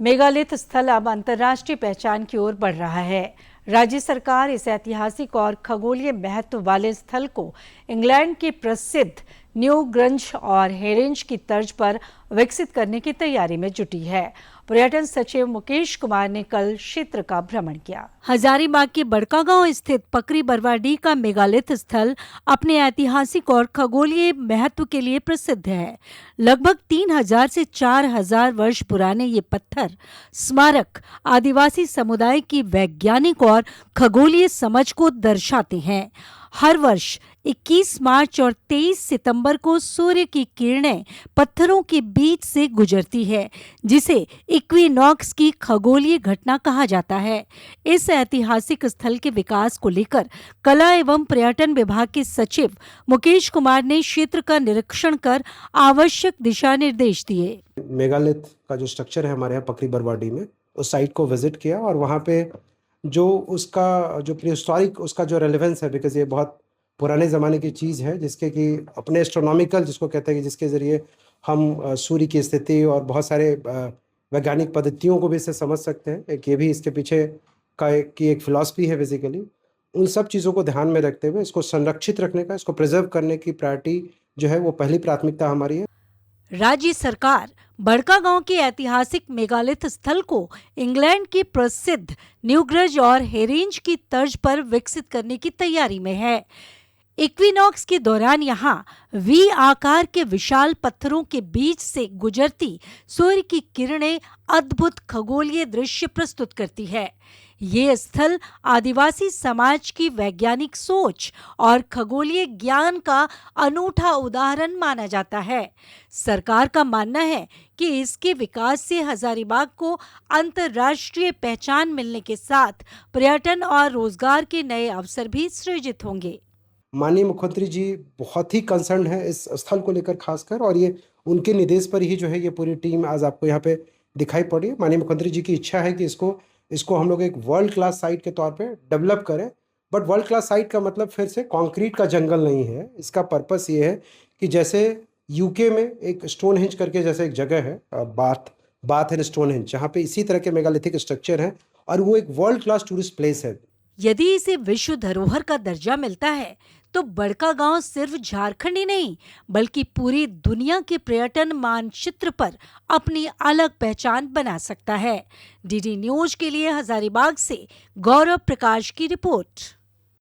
Megalith स्थल अब अंतर्राष्ट्रीय पहचान की ओर बढ़ रहा है। राज्य सरकार इस ऐतिहासिक और खगोलीय महत्व वाले स्थल को इंग्लैंड के प्रसिद्ध न्यू ग्रंज और हेरेंज की तर्ज पर विकसित करने की तैयारी में जुटी है। पर्यटन सचिव मुकेश कुमार ने कल क्षेत्र का भ्रमण किया। हजारीबाग के बड़कागांव स्थित पकरी बरवाडीह का मेगालिथ स्थल अपने ऐतिहासिक और खगोलीय महत्व के लिए प्रसिद्ध है। लगभग 3000 से 4000 वर्ष पुराने ये पत्थर स्मारक आदिवासी समुदाय की वैज्ञानिक और खगोलीय समझ को दर्शाते हैं। हर वर्ष 21 मार्च और 23 सितंबर को सूर्य की किरणें पत्थरों के बीच से गुजरती है, जिसे इक्विनॉक्स की खगोलीय घटना कहा जाता है। इस ऐतिहासिक स्थल के विकास को लेकर कला एवं पर्यटन विभाग के सचिव मुकेश कुमार ने क्षेत्र का निरीक्षण कर आवश्यक दिशा निर्देश दिए। मेगालिथ का जो स्ट्रक्चर है हमारे यहाँ पकरी बरवाडीह में, उस साइट को विजिट किया और वहाँ पे जो उसका जो प्रीहिस्टोरिक उसका जो रेलेवेंस है, बिकॉज ये बहुत पुराने ज़माने की चीज़ है जिसके कि अपने एस्ट्रोनॉमिकल जिसको कहते हैं कि जिसके ज़रिए हम सूर्य की स्थिति और बहुत सारे वैज्ञानिक पद्धतियों को भी इससे समझ सकते हैं। एक ये भी इसके पीछे की एक फिलॉसफी है बेसिकली। उन सब चीज़ों को ध्यान में रखते हुए इसको संरक्षित रखने का, इसको प्रिजर्व करने की प्रायोरिटी जो है वो पहली प्राथमिकता हमारी है। राज्य सरकार बड़कागांव के ऐतिहासिक मेगालिथ स्थल को इंग्लैंड की प्रसिद्ध न्यूग्रज और हेरेंज की तर्ज पर विकसित करने की तैयारी में है। इक्विनॉक्स के दौरान यहाँ वी आकार के विशाल पत्थरों के बीच से गुजरती सूर्य की किरणें अद्भुत खगोलीय दृश्य प्रस्तुत करती है। ये स्थल आदिवासी समाज की वैज्ञानिक सोच और खगोलीय ज्ञान का अनूठा उदाहरण माना जाता है। सरकार का मानना है कि इसके विकास से हजारीबाग को अंतर्राष्ट्रीय पहचान मिलने के साथ पर्यटन और रोजगार के नए अवसर भी सृजित होंगे। माननीय मुख्यमंत्री जी बहुत ही कंसर्न है इस स्थल को लेकर खासकर, और ये उनके निर्देश पर ही जो है ये पूरी टीम आज आपको यहाँ पे दिखाई पड़ी है। माननीय मुख्यमंत्री जी की इच्छा है कि इसको हम लोग एक वर्ल्ड क्लास साइट के तौर पे डेवलप करें। बट वर्ल्ड क्लास साइट का मतलब फिर से कंक्रीट का जंगल नहीं है। इसका पर्पस ये है कि जैसे यूके में एक स्टोनहेंज करके जैसे एक जगह है, बाथ एंड स्टोनहेंज, जहाँ पे इसी तरह के मेगालिथिक स्ट्रक्चर हैं और वो एक वर्ल्ड क्लास टूरिस्ट प्लेस है। यदि इसे विश्व धरोहर का दर्जा मिलता है तो बड़कागांव सिर्फ झारखंड ही नहीं बल्कि पूरी दुनिया के पर्यटन मानचित्र पर अपनी अलग पहचान बना सकता है। डीडी न्यूज के लिए हजारीबाग से गौरव प्रकाश की रिपोर्ट।